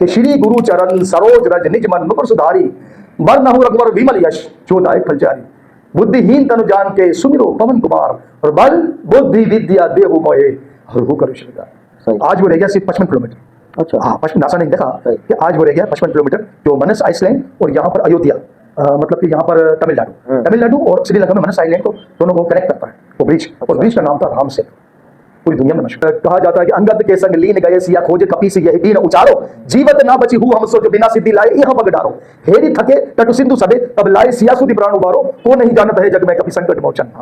कि श्री गुरु चरण सरोज रज निज मन मुकुर सुधारी, वर नहु रघुवर विमल यश जो दायक फलचारी। बुद्धिहीन तनु जान के सुमिरो पवन कुमार, और बल बुद्धि विद्या देहु मोहे हरहु करुष विकार। आज वो रह गया सिर्फ 55 किलोमीटर। अच्छा हाँ, पश्चिम नासा ने देखा कि आज वो रह गया 55 किलोमीटर, जो मनस आइसलैंड और यहाँ पर अयोध्या, मतलब कि यहाँ पर तमिलनाडु और श्रीलंका में मनस आइलैंड को दोनों को कनेक्ट करता है वो ब्रिज। और ब्रिज का नाम था राम सेतु। पूरी दुनिया में मशहूर कहा जाता है कि अंगद के संग लीन गए सिया खोजे कपी से यही दीन उचारो, जीवत ना बची हूँ हम सो जो बिना सिद्धि लाए यह बग डारो। हेरी थके तटु सिंधु सबे तब लाए सिया सुधि प्राण उबारो, को नहीं जानता है जग में कभी संकट मोचन।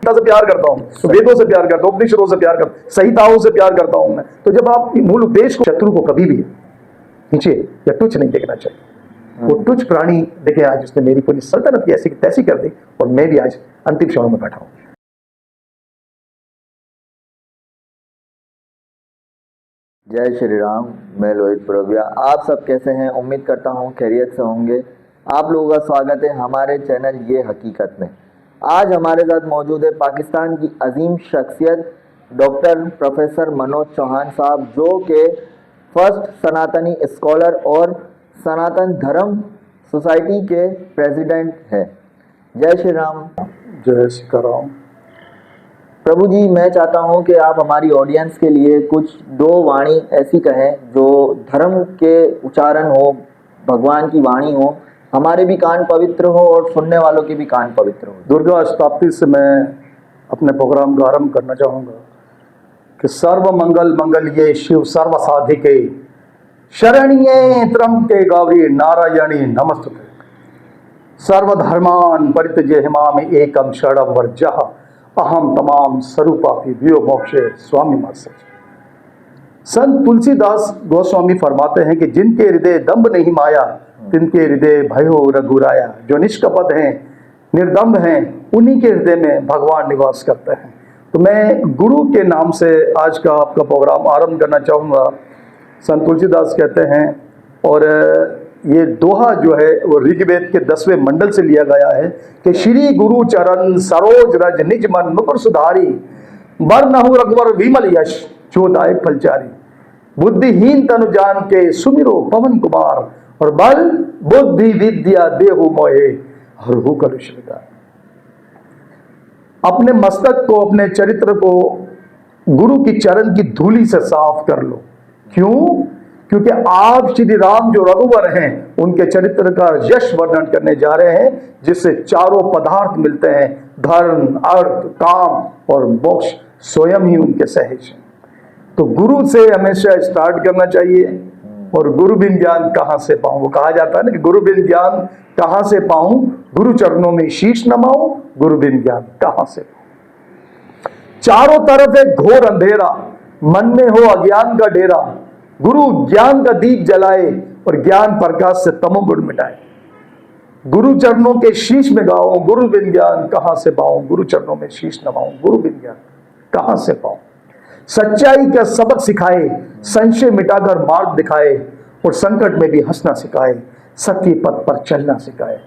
से प्यार करता हूँ, वेदों से प्यार करता हूँ, उपनिषदों से प्यार करता हूँ, संहिताओं से प्यार करता हूँ मैं। तो जब आप मूल उद्देश्य को, शत्रु को कभी भी नीचे या तुच्छ नहीं देखना चाहिए। वो तुच्छ प्राणी देखे आज उसने मेरी पूरी सल्तनत की ऐसी तैसी कर दी, और मैं भी आज अंतिम क्षणों में बैठा हूँ। जय श्री राम। मैं लोहित पुरबिया। आप सब कैसे हैं? उम्मीद करता हूं खैरियत से होंगे। आप लोगों का स्वागत है हमारे चैनल ये हकीकत में। आज हमारे साथ मौजूद है पाकिस्तान की अजीम शख्सियत डॉक्टर प्रोफेसर मनोज चौहान साहब, जो के फर्स्ट सनातनी स्कॉलर और सनातन धर्म सोसाइटी के प्रेसिडेंट है। जय श्री राम। जय सीताराम। प्रभु जी, मैं चाहता हूं कि आप हमारी ऑडियंस के लिए कुछ दो वाणी ऐसी कहें जो धर्म के उच्चारण हो, भगवान की वाणी हो, हमारे भी कान पवित्र हो और सुनने वालों के भी कान पवित्र हो। दुर्गा अष्टपदी से मैं अपने प्रोग्राम का आरंभ करना चाहूँगा कि सर्व मंगल मंगल ये शिव सर्व साधिके, शरणिये त्र्यंबके गौरी नारायणी नमस्तुते, सर्वधर्मान परित्यज्य हिमामि एकम शरणं व्रजः, अहम तमाम स्वरूपापि वियो मोक्षे स्वामी मास्य। संत तुलसीदास गोस्वामी फरमाते हैं कि जिनके हृदय दंभ नहीं माया, तिनके हृदय भयो रघुराया। जो निष्कपट हैं, निर्दम्भ हैं, उन्हीं के हृदय में भगवान निवास करते हैं। तो मैं गुरु के नाम से आज का आपका प्रोग्राम आरंभ करना चाहूँगा। संत तुलसीदास कहते हैं, और ये दोहा जो है वो ऋग्वेद के 10वें मंडल से लिया गया है कि श्री गुरु चरण सरोज रज निज मन मुकुर सुधारी, वर नहु रघुवर विमल यश जो दायक फलचारी। बुद्धिहीन तनु जान के सुमिरो पवन कुमार, और बल बुद्धि विद्या देहु मोहे हरहु करुष विकार। अपने मस्तक को, अपने चरित्र को गुरु की चरण की धूलि से साफ कर लो। क्यों? क्योंकि आप श्री राम जो रघुवर हैं, उनके चरित्र का यश वर्णन करने जा रहे हैं, जिससे चारों पदार्थ मिलते हैं, धर्म, अर्थ, काम और मोक्ष स्वयं ही उनके सहज हैं। तो गुरु से हमेशा स्टार्ट करना चाहिए। और गुरु बिन ज्ञान कहाँ से पाऊं? वो कहा जाता है ना कि गुरु बिन ज्ञान कहाँ से पाऊं, गुरु चरणों में शीश नमाऊं, गुरु बिन ज्ञान कहाँ से पाऊं। चारों तरफ एक घोर अंधेरा, मन में हो अज्ञान का डेरा, गुरु ज्ञान का दीप जलाए और ज्ञान प्रकाश से तमोगुण मिटाए। गुरु चरणों के शीश में गाओ, गुरु बिन ज्ञान कहाँ से पाऊं, गुरु चरणों में शीश नमाऊं, गुरु बिन ज्ञान कहाँ से पाऊं। सच्चाई का सबक सिखाए, संशय मिटाकर मार्ग दिखाए, और संकट में भी हंसना सिखाए, सत्य पथ पर चलना सिखाए।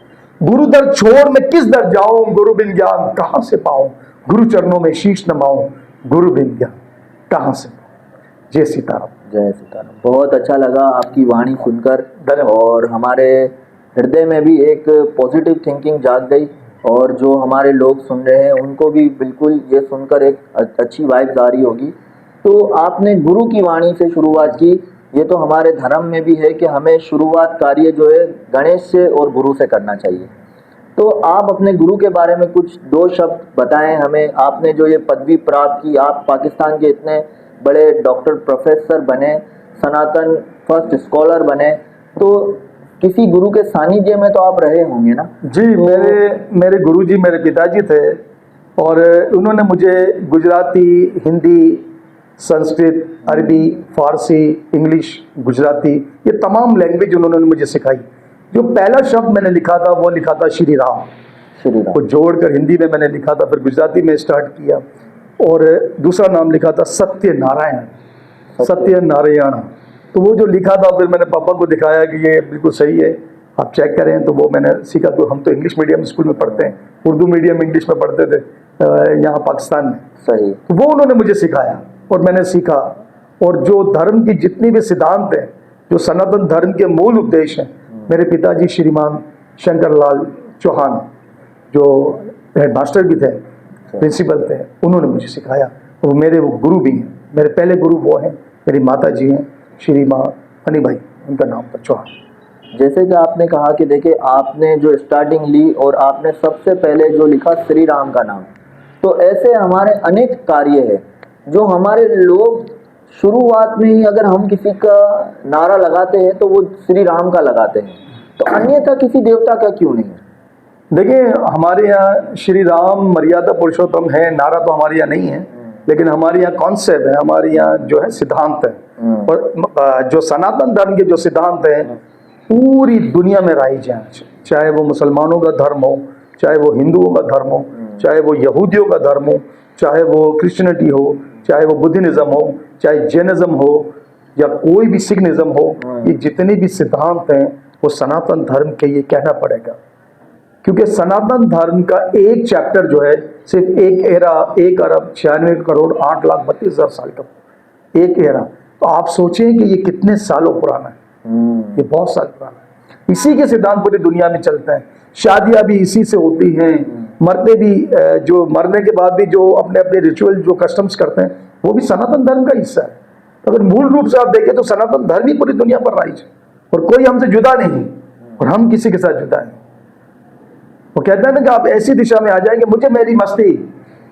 गुरु दर छोड़ मैं किस दर जाऊं, गुरु बिन ज्ञान कहाँ से पाऊं, गुरु चरणों में शीश नमाऊं, गुरु बिन ज्ञान कहाँ से पाऊं। जय सीताराम। जय सीताराम। बहुत अच्छा लगा आपकी वाणी सुनकर, और हमारे हृदय में भी एक पॉजिटिव थिंकिंग जाग गई, और जो हमारे लोग सुन रहे हैं उनको भी बिल्कुल ये सुनकर एक अच्छी वाइब आ रही होगी। तो आपने गुरु की वाणी से शुरुआत की। ये तो हमारे धर्म में भी है कि हमें शुरुआत कार्य जो है गणेश से और गुरु से करना चाहिए। तो आप अपने गुरु के बारे में कुछ दो शब्द बताएं हमें। आपने जो ये पदवी प्राप्त की, आप पाकिस्तान के इतने बड़े डॉक्टर प्रोफेसर बने, सनातन फर्स्ट स्कॉलर बने, तो किसी गुरु के सानिध्य में तो आप रहे होंगे ना? जी, मेरे गुरुजी मेरे पिताजी थे, और उन्होंने मुझे गुजराती, हिंदी, संस्कृत, अरबी, फारसी, इंग्लिश, गुजराती, ये तमाम लैंग्वेज उन्होंने मुझे सिखाई। जो पहला शब्द मैंने लिखा था वो लिखा था श्री राम। श्री राम को जोड़कर हिंदी में मैंने लिखा था, फिर गुजराती में स्टार्ट किया, और दूसरा नाम लिखा था सत्य नारायण, सत्य नारायण। तो वो जो लिखा था फिर मैंने पापा को दिखाया कि ये बिल्कुल सही है, आप चेक करें। तो वो मैंने सीखा। तो हम तो इंग्लिश मीडियम स्कूल में पढ़ते हैं, उर्दू मीडियम इंग्लिश में पढ़ते थे यहाँ पाकिस्तान में। सही। तो वो उन्होंने मुझे सिखाया और मैंने सीखा। और जो धर्म की जितनी भी सिद्धांत हैं जो सनातन धर्म के मूल उद्देश्य हैं, मेरे पिताजी श्रीमान शंकर लाल चौहान जो हेडमास्टर भी थे, प्रिंसिपल थे, उन्होंने मुझे सिखाया। वो मेरे वो गुरु भी हैं। मेरे पहले गुरु वो हैं, मेरी माता जी हैं, श्री माँ हनी भाई, उनका नाम था चौहान। जैसे कि आपने कहा कि देखिए आपने जो स्टार्टिंग ली और आपने सबसे पहले जो लिखा श्री राम का नाम, तो ऐसे हमारे अनेक कार्य है जो हमारे लोग शुरुआत में ही अगर हम किसी का नारा लगाते हैं तो वो श्री राम का लगाते हैं, तो अन्यथा किसी देवता का क्यों नहीं है? देखिए हमारे यहाँ श्री राम मर्यादा पुरुषोत्तम है, नारा तो हमारे यहाँ नहीं है, लेकिन हमारे यहाँ कॉन्सेप्ट है, हमारे यहाँ जो है सिद्धांत है। और जो सनातन धर्म के जो सिद्धांत है पूरी दुनिया में राइज है, चाहे वो मुसलमानों का धर्म हो, चाहे वो हिंदुओं का धर्म हो, चाहे वो यहूदियों का धर्म हो, चाहे वो क्रिश्चियनिटी हो, चाहे वो बुद्धिज्म हो, चाहे जैनिज्म हो, या कोई भी सिखनिज्म हो, ये जितने भी सिद्धांत हैं वो सनातन धर्म के, ये कहना पड़ेगा। क्योंकि सनातन धर्म का एक चैप्टर जो है सिर्फ 1,96,96,8,32,000 साल का, एक एरा। तो आप सोचें कि ये कितने सालों पुराना है, ये बहुत साल पुराना है। इसी के सिद्धांत पूरी दुनिया में चलते हैं, शादियां भी इसी से होती हैं, मरते भी जो मरने के बाद भी जो अपने अपने रिचुअल जो कस्टम्स करते हैं वो भी सनातन धर्म का हिस्सा है। तो अगर मूल रूप से आप देखें तो सनातन धर्म ही पूरी दुनिया पर राइज है और कोई हमसे जुदा नहीं और हम किसी के साथ जुदा नहीं। वो कहता है ना कि आप ऐसी दिशा में आ जाएंगे, मुझे मेरी मस्ती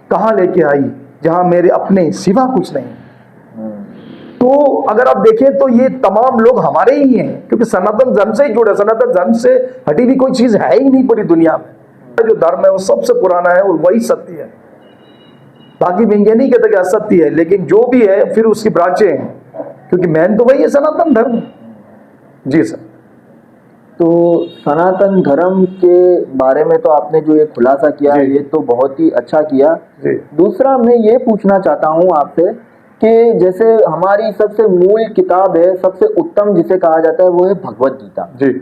कहाँ लेके आई जहां मेरे अपने सिवा कुछ नहीं। तो अगर आप देखें तो ये तमाम लोग हमारे ही हैं, क्योंकि सनातन धर्म से ही जुड़े। सनातन धर्म से हटी हुई कोई चीज है ही नहीं पूरी दुनिया में। जो धर्म है वो सबसे पुराना है और वही सत्य है। बाकी मैं ये नहीं कहता कि असत्य है, लेकिन जो भी है फिर उसकी ब्रांचें हैं, क्योंकि मैन तो वही है सनातन धर्म। जी सर। तो सनातन धर्म के बारे में तो आपने जो ये खुलासा किया ये तो बहुत ही अच्छा किया। दूसरा मैं ये पूछना चाहता हूँ आपसे कि जैसे हमारी सबसे मूल किताब है, सबसे उत्तम जिसे कहा जाता है वो है भगवत गीता जी।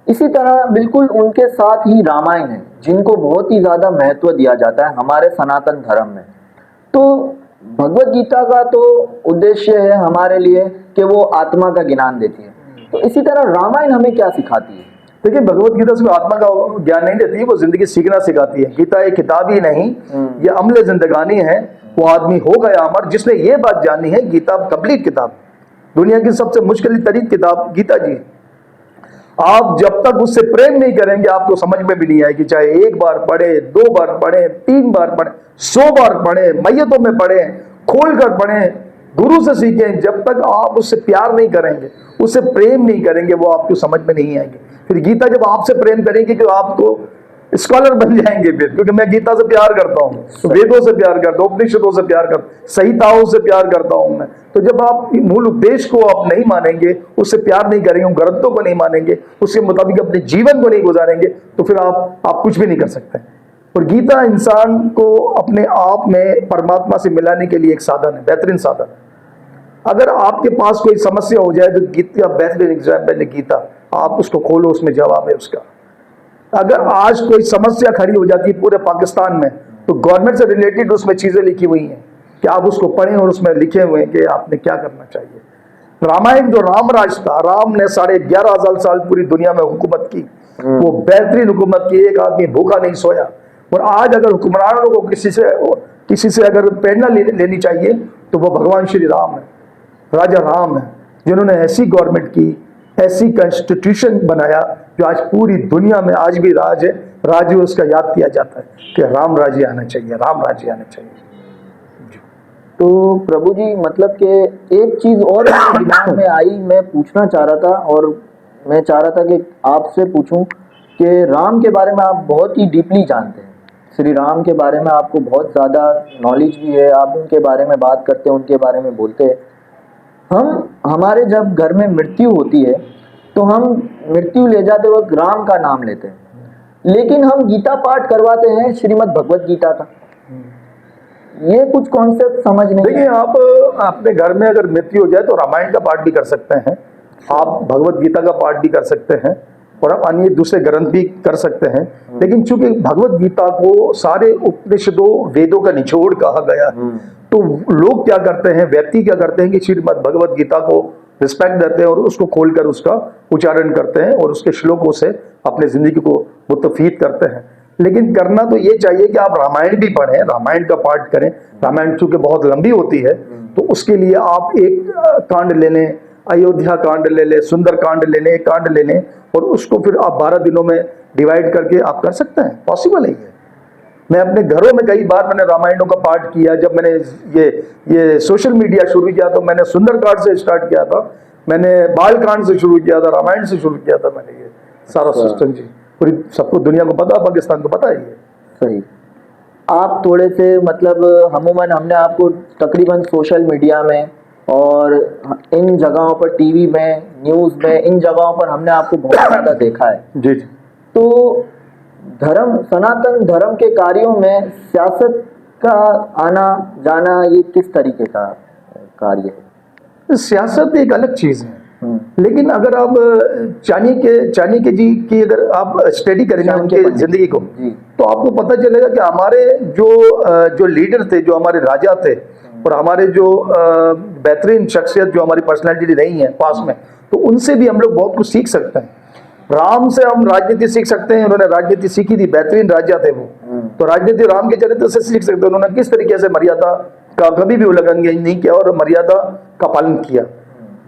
इसी तरह बिल्कुल उनके साथ ही रामायण है, जिनको बहुत ही ज्यादा महत्व दिया जाता है हमारे सनातन धर्म में। तो भगवत गीता का तो उद्देश्य है हमारे लिए कि वो आत्मा का ज्ञान देती है, तो इसी तरह रामायण हमें क्या सिखाती है? देखिए भगवत गीता सिर्फ आत्मा का ज्ञान नहीं देती है, वो जिंदगी सीखना सिखाती है। गीता एक किताब ही नहीं, ये अमले जिंदगानी है। वो आदमी हो गया अमर जिसने ये बात जानी है। गीता कंप्लीट किताब, दुनिया की सबसे मुश्किल तरीन किताब गीता जी। आप जब तक उससे प्रेम नहीं करेंगे आपको समझ में भी नहीं आएगी, चाहे एक बार पढ़े, 2 बार पढ़े, 3 बार पढ़े, 100 बार पढ़े, मैयतों में पढ़े, खोल कर पढ़े, गुरु से सीखें। जब तक आप उससे प्यार नहीं करेंगे, उससे प्रेम नहीं करेंगे, वो आपको समझ में नहीं आएगी। फिर गीता जब आपसे प्रेम करेगी तो आपको स्कॉलर बन जाएंगे फिर, क्योंकि मैं गीता से प्यार करता हूँ, वेदों से प्यार करता हूँ, उपनिषदों से प्यार करता हूँ, संहिताओं से प्यार करता हूँ मैं। तो जब आप मूल उद्देश्य को आप नहीं मानेंगे, उससे प्यार नहीं करेंगे, ग्रंथों को नहीं मानेंगे, उसके मुताबिक अपने जीवन को नहीं गुजारेंगे, तो फिर आप कुछ भी नहीं कर सकते। और गीता इंसान को अपने आप में परमात्मा से मिलाने के लिए एक साधन है, बेहतरीन साधन है। अगर आपके पास कोई समस्या हो जाए तो गीता बेहतरीन एग्जाम्पल है गीता। आप उसको खोलो, उसमें जवाब है उसका। अगर आज कोई समस्या खड़ी हो जाती है पूरे पाकिस्तान में, तो गवर्नमेंट से रिलेटेड उसमें चीजें लिखी हुई हैं कि आप उसको पढ़ें, और उसमें लिखे हुए हैं कि आपने क्या करना चाहिए। रामायण जो रामराज था, राम ने 11,500 साल पूरी दुनिया में हुकूमत की, वो बेहतरीन हुकूमत की, एक आदमी भूखा नहीं सोया। और आज अगर हुक्मरानों को किसी से अगर प्रेरणा लेनी चाहिए तो वो भगवान श्री राम है, राजा राम है, जिन्होंने ऐसी गवर्नमेंट की, ऐसी कॉन्स्टिट्यूशन बनाया जो आज पूरी दुनिया में आज भी राज है। राज्य उसका याद किया जाता है कि राम राज्य आना चाहिए, राम राज्य आना चाहिए। तो प्रभु जी मतलब कि एक चीज और मेरे दिमाग में आई, मैं पूछना चाह रहा था, और मैं चाह रहा था कि आपसे पूछूं कि राम के बारे में आप बहुत ही डीपली जानते हैं, श्री राम के बारे में आपको बहुत ज़्यादा नॉलेज भी है, आप उनके बारे में बात करते हैं, उनके बारे में बोलते हैं। हमारे जब घर में मृत्यु होती है तो हम मृत्यु ले जाते वक्त राम का नाम लेते हैं, लेकिन हम गीता पाठ करवाते हैं श्रीमद् भगवत गीता का। ये कुछ कॉन्सेप्ट समझ नहीं। देखिए आप अपने घर में अगर मृत्यु हो जाए तो रामायण का पाठ भी कर सकते हैं, आप भगवत गीता का पाठ भी कर सकते हैं, और आप अन्य दूसरे ग्रंथ भी कर सकते हैं। लेकिन चूंकि भगवत गीता को सारे उपनिषदों वेदों का निचोड़ कहा गया, तो लोग क्या करते हैं, व्यक्ति क्या करते हैं कि श्रीमद् भगवत गीता को रिस्पेक्ट देते हैं और उसको खोलकर उसका उच्चारण करते हैं और उसके श्लोकों से अपनी जिंदगी को मुतफीद करते हैं। लेकिन करना तो ये चाहिए कि आप रामायण भी पढ़ें, रामायण का पाठ करें। रामायण चूंकि बहुत लंबी होती है तो उसके लिए आप एक कांड ले लें, अयोध्या कांड ले लें, सुंदर कांड ले लें, एक कांड ले लें और उसको फिर आप 12 दिनों में डिवाइड करके आप कर सकते हैं। पॉसिबल है ये। मैं अपने घरों में कई बार मैंने रामायणों का पाठ किया। जब मैंने ये सोशल मीडिया शुरू किया तो मैंने सुंदरकांड से स्टार्ट किया था, मैंने बालकांड से शुरू किया था, रामायण से शुरू किया था मैंने ये सारा सिस्टम जी। पूरी सबको दुनिया को पता, पाकिस्तान को पता है ये। सही। आप थोड़े से मतलब अमूमन हमने आपको तकरीबन सोशल मीडिया में और इन जगहों पर, टीवी में, न्यूज़ में, इन जगहों पर हमने आपको बहुत ज़्यादा देखा है जी जी। तो धर्म, सनातन धर्म के कार्यों में सियासत का आना जाना ये किस तरीके का कार्य है? सियासत एक अलग चीज है, लेकिन अगर आप चाणक्य जी की अगर आप स्टडी करेंगे उनके जिंदगी को तो आपको पता चलेगा कि हमारे जो लीडर थे, जो हमारे राजा थे और हमारे जो बेहतरीन शख्सियत जो हमारी पर्सनैलिटी रही है पास में, तो उनसे भी हम लोग बहुत कुछ सीख सकते हैं। राम से हम राजनीति सीख सकते हैं, उन्होंने राजनीति सीखी थी, बेहतरीन राजा थे वो। तो राजनीति राम के चरित्र से सीख सकते हैं, उन्होंने किस तरीके से मर्यादा का कभी भी उल्लंघन नहीं किया और मर्यादा का पालन किया।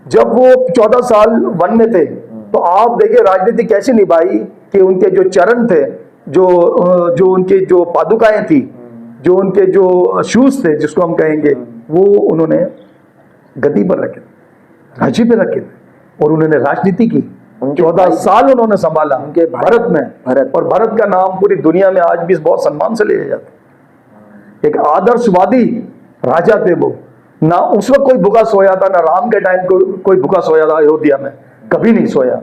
जब वो 14 साल वन में थे तो आप देखिए राजनीति कैसे निभाई कि उनके जो चरण थे, जो उनके जो पादुकाएं थी, जो उनके जो शूज थे जिसको हम कहेंगे, वो उन्होंने गद्दी पर रखे, राजी पे रखे और उन्होंने राजनीति की। 14 साल उन्होंने संभाला उनके भारत में, और भारत का नाम पूरी दुनिया में आज भी बहुत सम्मान से लिया जाता है। एक आदर्शवादी राजा थे वो। ना उस वक्त कोई भूखा सोया था, ना राम के टाइम कोई भूखा सोया था अयोध्या में, कभी नहीं सोया।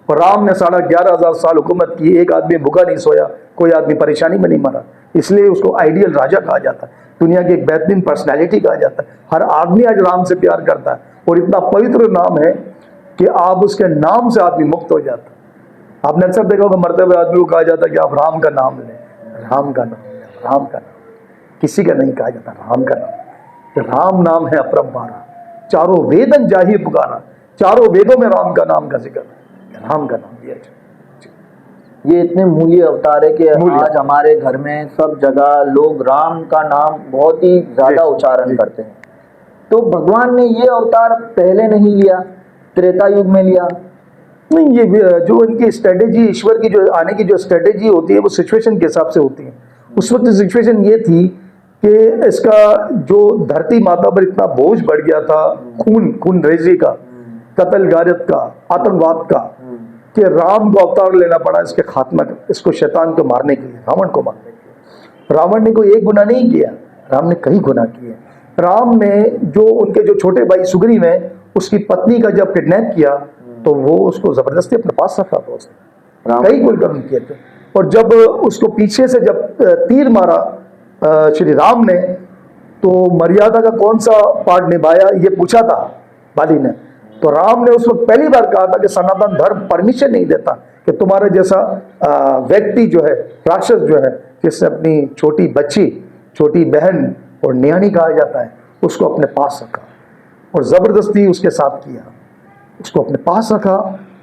और राम ने 11,500 साल हुकूमत की, एक आदमी भूखा नहीं सोया, कोई आदमी परेशानी में नहीं मरा। इसलिए उसको आइडियल राजा कहा जाता है, दुनिया की एक बेहतरीन पर्सनैलिटी कहा जाता है। हर आदमी आज राम से प्यार करता है और इतना पवित्र नाम है कि आप उसके नाम से आदमी मुक्त हो जाता है। आपने अक्सर देखा होगा मरते हुए आदमी को कहा जाता है कि आप राम का नाम लें, राम का नाम, राम का नाम। किसी का नहीं कहा जाता, राम का नाम। राम नाम है अपरंपारा, चारों वेदन जाहि पुकारा। चारों वेदों में राम का नाम का जिक्र है, राम का नाम दिया जाए। ये इतने मूल्य अवतार है कि आज हमारे घर में सब जगह लोग राम का नाम बहुत ही ज्यादा उच्चारण करते हैं। तो भगवान ने ये अवतार पहले नहीं लिया, त्रेता युग में लिया? नहीं, ये जो इनकी स्ट्रेटेजी, ईश्वर की जो आने की जो स्ट्रेटेजी होती है वो सिचुएशन के हिसाब से होती है। उस वक्त सिचुएशन ये थी कि इसका जो धरती माता पर इतना बोझ बढ़ गया था, खून रेजी का, कत्ल गारत का, आतंकवाद का, कि राम को अवतार लेना पड़ा इसके खात्मा, इसको शैतान को मारने के लिए, रावण को मारने के लिए। रावण ने कोई एक गुनाह नहीं किया, राम ने कई गुनाह किए। राम ने जो उनके जो छोटे भाई सुग्रीव में उसकी पत्नी का जब किडनैप किया तो वो उसको जबरदस्ती अपने पास रखा था उसने, कई कुलकर्म किए थे। और जब उसको पीछे से जब तीर मारा श्री राम ने, तो मर्यादा का कौन सा पार्ट निभाया ये पूछा था बाली ने। तो राम ने उस वक्त पहली बार कहा था कि सनातन धर्म परमिशन नहीं देता कि तुम्हारे जैसा व्यक्ति जो है, राक्षस जो है, जिससे अपनी छोटी बच्ची, छोटी बहन और न्याणी कहा जाता है, उसको अपने पास रखा और जबरदस्ती उसके साथ किया, उसको अपने पास रखा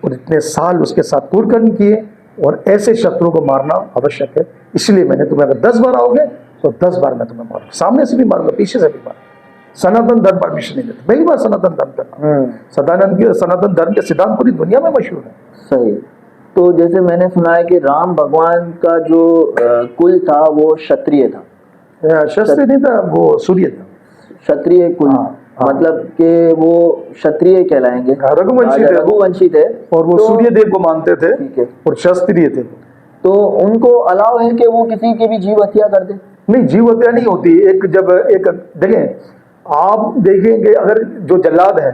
और इतने साल उसके साथ कुकर्म किए। और ऐसे शत्रु को मारना आवश्यक है, इसलिए मैंने तुम्हें अगर 10 बार आओगे तो 10 बार मैं तुम्हें मारूंगा, सामने से भी मारूंगा, पीछे से भी मारूंगा। सनातन धर्म परमिशन नहीं देता, पहली बार सनातन धर्म करना। सनातन धर्म के सिद्धांत पूरी दुनिया में मशहूर है। सही। तो जैसे मैंने सुना है कि राम भगवान का जो कुल था वो क्षत्रिय था। क्षत्रिय नहीं था, वो सूर्य था, क्षत्रिय कुल। मतलब कि वो क्षत्रिय कहलाएंगे, रघुवंशी थे और वो सूर्य देव को मानते थे और क्षत्रिय थे। तो उनको अलाउ है कि वो किसी की भी जीव हत्या कर दे? नहीं, जीव हत्या नहीं होती। एक देखें, आप देखेंगे अगर जो जल्लाद है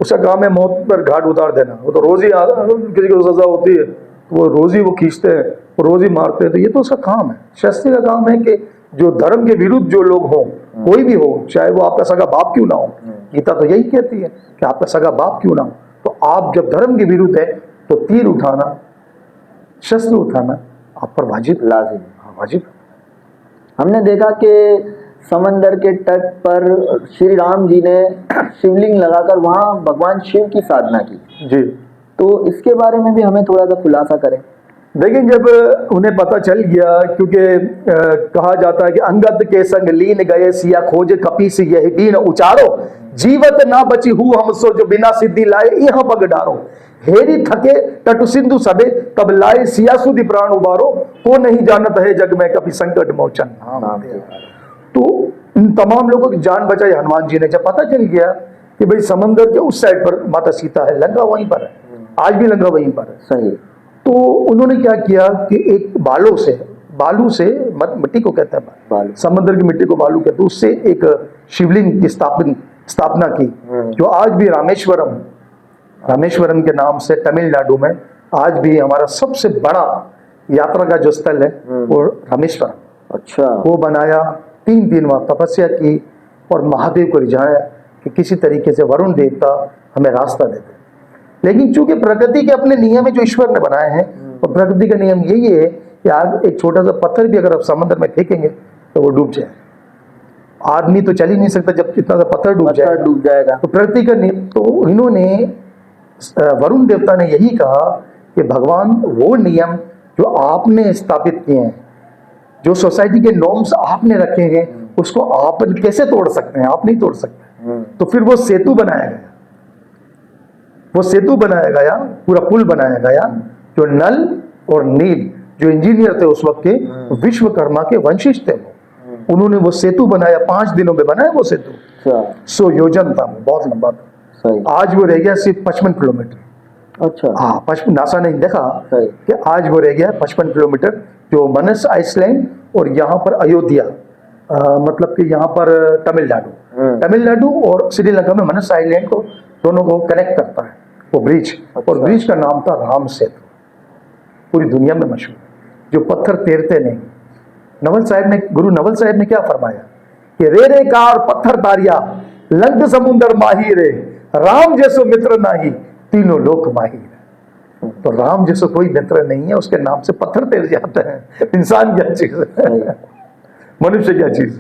उसका काम है मौत पर घाट उतार देना, वो तो रोज ही किसी को सजा होती है, वो रोज ही वो खींचते हैं, वो रोज ही मारते हैं, तो ये तो उसका काम है। शास्त्री का काम है कि जो धर्म के विरुद्ध जो लोग हों, कोई भी हो, चाहे वो आपका सगा बाप क्यों ना हो, गीता तो यही कहती है कि आपका सगा बाप क्यों ना हो, तो आप जब धर्म के विरुद्ध है तो तीर उठाना, शस्त्र उठाना आप पर वाजिब, लाजिम, वाजिब। हमने देखा कि समंदर के तट पर श्री राम जी ने शिवलिंग लगाकर वहां भगवान शिव की साधना की। जी। तो इसके बारे में भी हमें थोड़ा सा खुलासा करें। देखिए, जब उन्हें पता चल गया, क्योंकि कहा जाता है कि अंगद के संग लीन गए सिया खोज कपीस यही दीन उचारो, जीवत ना बची हूँ हम सो जो बिना सिद्धि लाए यहाँ पग डारो, हेरी थके टटु सिंधु सबे तब लाए सिया सुधि प्राण उबारो, को नहीं जानत है जग में कभी संकट मोचन नाम तेरा। तो इन तमाम लोगों की जान बचाई हनुमान जी ने। जब पता चल गया कि भाई समंदर के उस साइड पर माता सीता है, लंका वहीं पर है, आज भी लंका वहीं पर है, सही। तो उन्होंने क्या किया कि एक बालू से मिट्टी को कहते हैं बालू। समंदर की मिट्टी को बालू कहते हैं, उससे एक शिवलिंग की स्थापना की, जो आज भी रामेश्वरम के नाम से तमिलनाडु में आज भी हमारा सबसे बड़ा यात्रा का जो स्थल है वो रामेश्वरम। अच्छा। वो बनाया, 3 दिन वहां तपस्या की और महादेव को रिझाया कि किसी तरीके से वरुण देवता हमें रास्ता देते। लेकिन चूंकि प्रकृति के अपने नियम है जो ईश्वर ने बनाए हैं, और प्रकृति का नियम यही है कि आज एक छोटा सा पत्थर भी अगर आप समुद्र में फेंकेंगे तो वो डूब जाए। आदमी तो चल ही नहीं सकता जब कितना सा पत्थर डूब जाएगा। तो प्रकृति का नियम, तो इन्होंने वरुण देवता ने यही कहा कि भगवान वो नियम जो आपने स्थापित किए हैं, जो सोसाइटी के नॉर्म्स आपने रखे हैं, उसको आप कैसे तोड़ सकते हैं? आप नहीं तोड़ सकते। तो फिर वो सेतु बनाया गया, पूरा पुल बनाया गया, जो नल और नील जो इंजीनियर थे उस वक्त के, विश्वकर्मा के वंशिज थे, उन्होंने वो सेतु बनाया। 5 दिनों में बनाया वो सेतु। 100 योजन था, बहुत लंबा था। आज वो रह गया सिर्फ 55 किलोमीटर। अच्छा। हाँ, 55, नासा ने देखा कि आज वो रह गया 55 किलोमीटर, जो मनस आइसलैंड और यहाँ पर अयोध्या, मतलब कि यहाँ पर तमिलनाडु और श्रीलंका में मनस आइलैंड को दोनों को कनेक्ट करता है वो ब्रिज। और ब्रिज का नाम था राम सेतु, पूरी दुनिया में मशहूर, जो पत्थर तैरते नहीं। गुरु नवल साहब ने क्या फरमाया कि रे कार पत्थर तारिया लंग समुंदर माही रे, राम जैसो मित्र नाही तीनों लोक माही। तो राम जैसो कोई मित्र नहीं है, उसके नाम से पत्थर तैर जाते हैं। इंसान क्या चीज है, मनुष्य क्या चीज।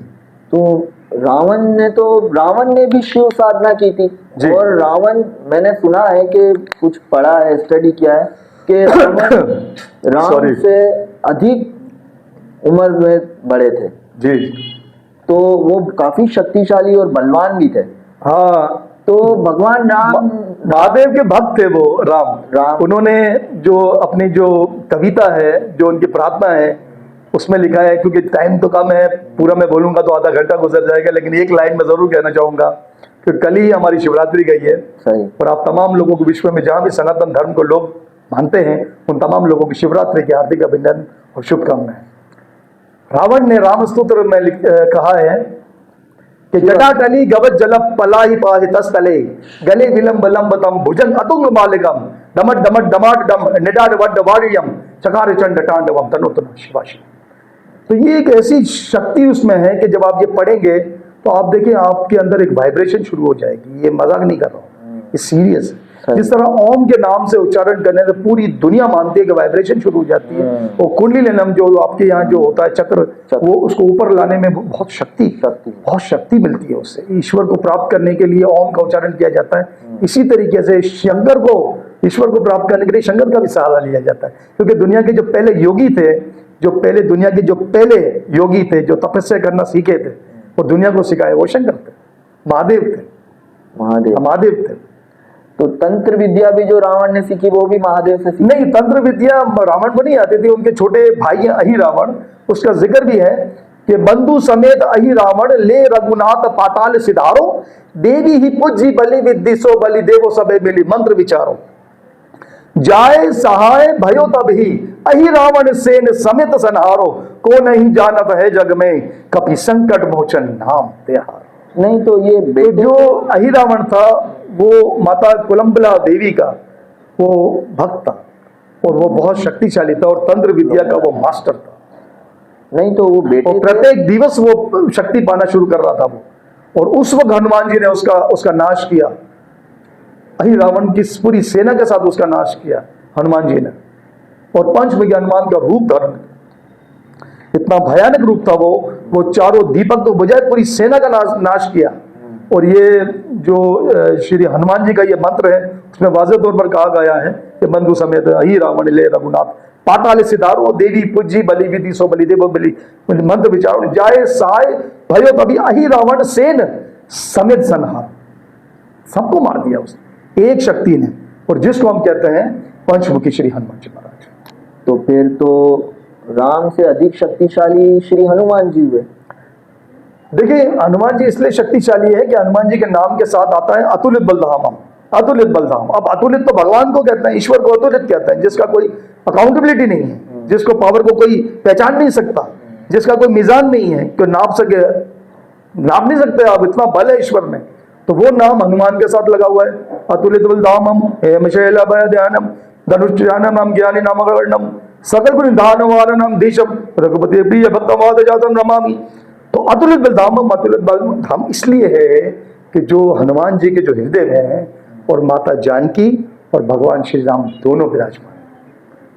तो रावण ने भी शिव साधना की थी। और रावण, मैंने सुना है कि कुछ पढ़ा है, स्टडी किया है कि राम से अधिक उम्र में बड़े थे जी। तो वो काफी शक्तिशाली और बलवान भी थे। हाँ, तो भगवान राम महादेव के भक्त थे वो राम। उन्होंने जो अपनी जो कविता है, जो उनकी प्रार्थना है, उसमें लिखा है, क्योंकि टाइम तो कम है, पूरा मैं बोलूंगा तो आधा घंटा गुजर जाएगा, लेकिन एक लाइन में जरूर कहना चाहूंगा कि कल ही हमारी शिवरात्रि गई है। सही। और आप तमाम लोगों को, विश्व में जहां भी सनातन धर्म को लोग मानते हैं, उन तमाम लोगों की शिवरात्रि की हार्दिक अभिनंदन और शुभकामनाएं। रावण ने राम स्तोत्र में कहा है कि जटाटली गवत जल पलाई पाहि तस्तले गले विलंब लंब तम भुजंग अतुंग मालिकम डमट डमट डमाट डम निडाड वड वारियम चकार चंड तांडवम तनोतना शिवाशी। तो ये एक ऐसी शक्ति उसमें है कि जब आप ये पढ़ेंगे तो आप देखिए आपके अंदर एक वाइब्रेशन शुरू हो जाएगी। ये मजाक नहीं कर रहा हूँ, ये सीरियस है। जिस तरह ओम के नाम से उच्चारण करने से पूरी दुनिया मानती है कि वाइब्रेशन शुरू हो जाती है। और कुंडलिनी जो आपके यहाँ जो होता है चक्र, वो उसको ऊपर लाने में बहुत शक्ति मिलती है। उससे ईश्वर को प्राप्त करने के लिए ओम का उच्चारण किया जाता है। इसी तरीके से शंकर को, ईश्वर को प्राप्त करने के लिए शंकर का भी सहारा लिया जाता है, क्योंकि दुनिया के जो पहले योगी थे, दुनिया के जो पहले योगी थे, जो तपस्या करना सीखे थे और दुनिया को सिखाए, वो शंकर थे, महादेव थे। तो तंत्र विद्या भी जो रावण ने सीखी वो भी महादेव से सीखी? नहीं, तंत्र विद्या रावण को नहीं आती थी, उनके छोटे भाई हैं अहि रावण। उसका जिक्र भी है कि बंधु समेत अहि रावण ले रघुनाथ पाताल सिधारो, देवी ही पूजी बलि विदिशो बलि देवो सबे मिली मंत्र विचारो, जाए सहाय भयो तब ही अहि रावण सेन समेत संहारो, को नहीं जानत है जग में कपि संकट मोचन नाम तेहारो। नहीं तो ये जो अहि रावण था वो माता कुलम्बला देवी का वो भक्त था, और वो बहुत शक्तिशाली था, और तंत्र विद्या का वो मास्टर था। नहीं तो वो बेटे, प्रत्येक दिवस वो शक्ति पाना शुरू कर रहा था वो, और उस वक्त हनुमान जी ने उसका नाश किया। अहि रावण की पूरी सेना के साथ उसका नाश किया हनुमान जी ने, और पंचमुखी हनुमान का रूप धारण। इतना भयानक रूप था वो चारों दीपक तो बुझाए, पूरी सेना का नाश किया। और ये जो श्री हनुमान जी का ये मंत्र है, उसमें वाज़ेह तौर पर कहा गया है कि बंधु समेत अहि रावण ले रघुनाथ पाताले सिधारो देवी पूजी बलि विधि सो बलि देवो बलि मंत्र विचारो जाए सहाय भयो कभी अहि रावण सेन समेत संहार। सबको मार दिया उसने एक शक्ति ने, और जिसको हम कहते हैं पंचमुखी श्री हनुमान जी महाराज। तो फिर तो राम से अधिक शक्तिशाली श्री हनुमान जी हुए। देखिए हनुमान जी इसलिए शक्तिशाली है कि हनुमान जी के नाम के साथ आता है अतुलित बलधाम। अतुलित बलधाम, अब अतुलित तो भगवान को कहते हैं, ईश्वर को अतुलित कहते हैं, जिसका कोई अकाउंटेबिलिटी नहीं है, जिसको पावर को कोई पहचान नहीं सकता, जिसका कोई मिजान नहीं है, कोई नाप नहीं सकते आप, इतना बल है ईश्वर में। तो वो नाम हनुमान के साथ लगा हुआ है, अतुलित बलधामम हेम शैलाभय ध्यानम धनुष्यानम नाम ज्ञानी नामवर्णम सकल गुण निधानम देशम रघुपति प्रिय भक्तवाद जातम रमामि। तो अतुलित बलधामम अतुलित बलधाम इसलिए है कि जो हनुमान जी के जो हृदय में है, और माता जानकी और भगवान श्री राम दोनों विराजमान,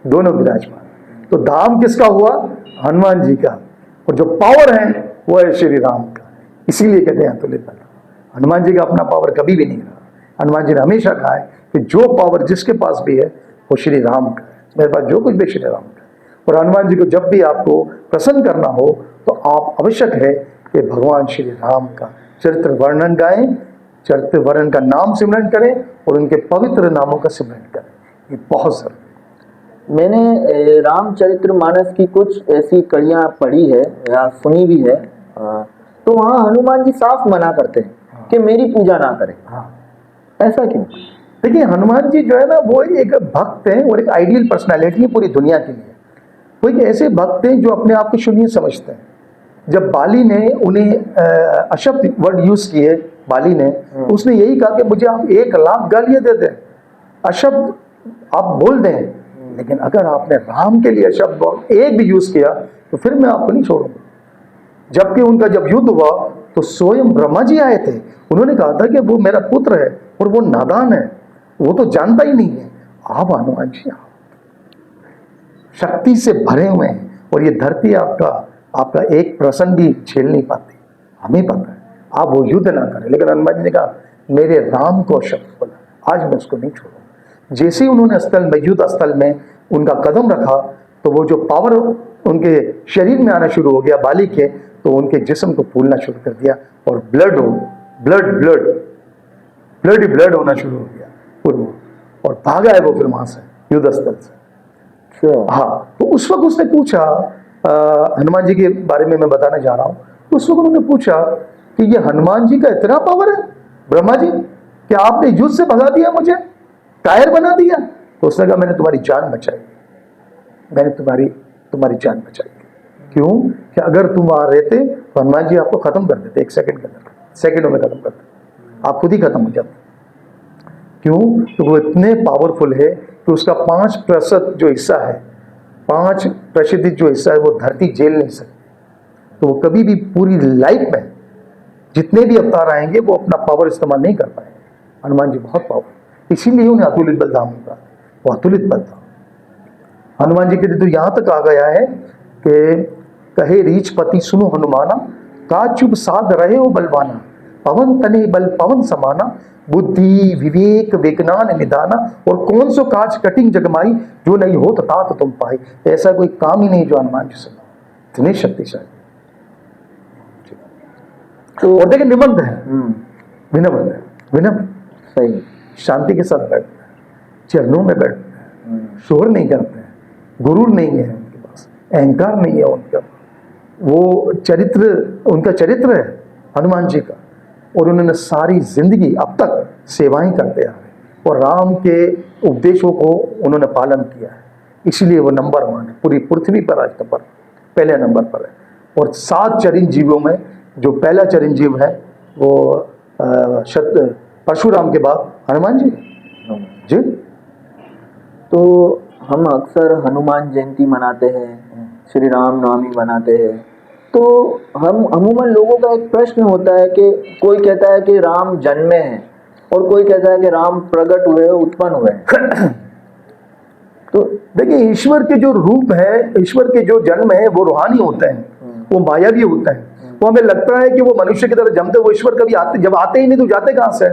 दोनों विराजमान। तो धाम किसका हुआ? हनुमान जी का। और जो पावर है वो है श्री राम का, इसीलिए कहते हैं अतुलित बलधाम। हनुमान जी का अपना पावर कभी भी नहीं रहा। हनुमान जी ने हमेशा कहा है कि जो पावर जिसके पास भी है वो श्री राम का है, मेरे पास जो कुछ भी श्री राम का है। और हनुमान जी को जब भी आपको प्रसन्न करना हो तो आप आवश्यक है कि भगवान श्री राम का चरित्र वर्णन गाएं, चरित्र वर्णन का नाम सिमरन करें और उनके पवित्र नामों का सिमरन करें, ये बहुत जरूरी। मैंने रामचरितमानस की कुछ ऐसी कड़ियां पढ़ी है या सुनी भी है, तो वहाँ हनुमान जी साफ मना करते हैं कि मेरी पूजा ना करें। ऐसा क्यों? देखिए हनुमान जी जो है ना वो एक भक्त हैं और एक आइडियल पर्सनालिटी है पूरी दुनिया के लिए। वो एक ऐसे भक्त हैं जो अपने आप को शून्य समझते हैं। जब बाली ने उन्हें अशब्द वर्ड यूज किए, बाली ने, तो उसने यही कहा कि मुझे आप 1,00,000 गालियां दे दें, अशब्द आप बोल दें, लेकिन अगर आपने राम के लिए अशब्द एक भी यूज किया तो फिर मैं आपको नहीं छोड़ूंगा। जबकि उनका जब युद्ध हुआ तो स्वयं ब्रह्मा जी आए थे, उन्होंने कहा था कि वो मेरा पुत्र है और वो नादान है, वो तो जानता ही नहीं है। आप हनुमान जी आप शक्ति से भरे हुए हैं और ये धरती आपका एक प्रसन्न भी झेल नहीं पाती, हमें पता है। आप वो युद्ध ना करें, लेकिन हनुमान जी ने कहा मेरे राम को शब्द बोला, आज मैं उसको नहीं छोड़ूंगा। जैसे ही उन्होंने स्थल में, युद्ध स्थल में उनका कदम रखा तो वो जो पावर उनके शरीर में आना शुरू हो गया बाली के, तो उनके जिस्म को फूलना शुरू कर दिया और ब्लड होना शुरू हो गया पूर्व, और भागा है वो फिर वहां से युद्ध स्थल से। हाँ, तो उस वक्त उसने पूछा, हनुमान जी के बारे में मैं बताने जा रहा हूं, तो उस वक्त उन्होंने पूछा कि ये हनुमान जी का इतना पावर है ब्रह्मा जी, कि आपने युद्ध से भगा दिया, मुझे कायर बना दिया। तो उसने कहा मैंने तुम्हारी जान बचाई, मैंने तुम्हारी जान बचाई। क्यों? कि अगर तुम वहां रहते तो हनुमान जी आपको खत्म कर देते, 1 सेकंड के अंदर, सेकंडों में खत्म कर देते, आप खुद ही खत्म हो जाते। क्यों? तो वो इतने पावरफुल है कि उसका 5% जो हिस्सा है, 5% जो हिस्सा है वो धरती झेल नहीं सकती। तो वो कभी भी पूरी लाइफ में जितने भी अवतार आएंगे वो अपना पावर इस्तेमाल नहीं कर पाएंगे। हनुमान जी बहुत पावर, इसीलिए उन्हें अतुलित बलधाम होगा, वो अतुलित बलधाम। हनुमान जी के लिए तो यहां तक आ गया है कि कहे रीछ पति सुनो हनुमाना, का चुप साध रहे हो बलवाना, पवन तने बल पवन समाना, बुद्धि विवेक विज्ञान निदाना, और कौन सो काज कटिंग जगमाई, जो नहीं हो तात तुम पाई। ऐसा कोई काम ही नहीं जो हनुमान जी से ना, इतने शक्तिशाली। तो और देखिए निबंध है, विनम्र है, विनम्र, सही, शांति के साथ बैठते हैं, चरणों में बैठते हैं, शोर नहीं करते हैं, गुरूर नहीं है उनके पास, अहंकार नहीं है उनका। वो चरित्र, उनका चरित्र है हनुमान जी का, और उन्होंने सारी जिंदगी अब तक सेवाएं करते आ रहे और राम के उपदेशों को उन्होंने पालन किया है, इसलिए वो नंबर 1 है पूरी पृथ्वी पर, आज तक पहले नंबर पर है। और 7 चिरंजीवियों में जो पहला चिरंजीव है वो परशुराम के बाद हनुमान जी जी। तो हम अक्सर हनुमान जयंती मनाते हैं, श्री राम नवमी मनाते हैं, तो हम अमूमन लोगों का एक प्रश्न होता है कि कोई कहता है कि राम जन्मे हैं और कोई कहता है कि राम प्रकट हुए, उत्पन्न हुए। तो देखिए, ईश्वर के जो रूप है, ईश्वर के जो जन्म है वो रूहानी होते हैं, वो मायावी होते हैं। वो हमें लगता है कि वो मनुष्य की तरह जमते, वो ईश्वर कभी आते, जब आते ही नहीं तो जाते कहां से?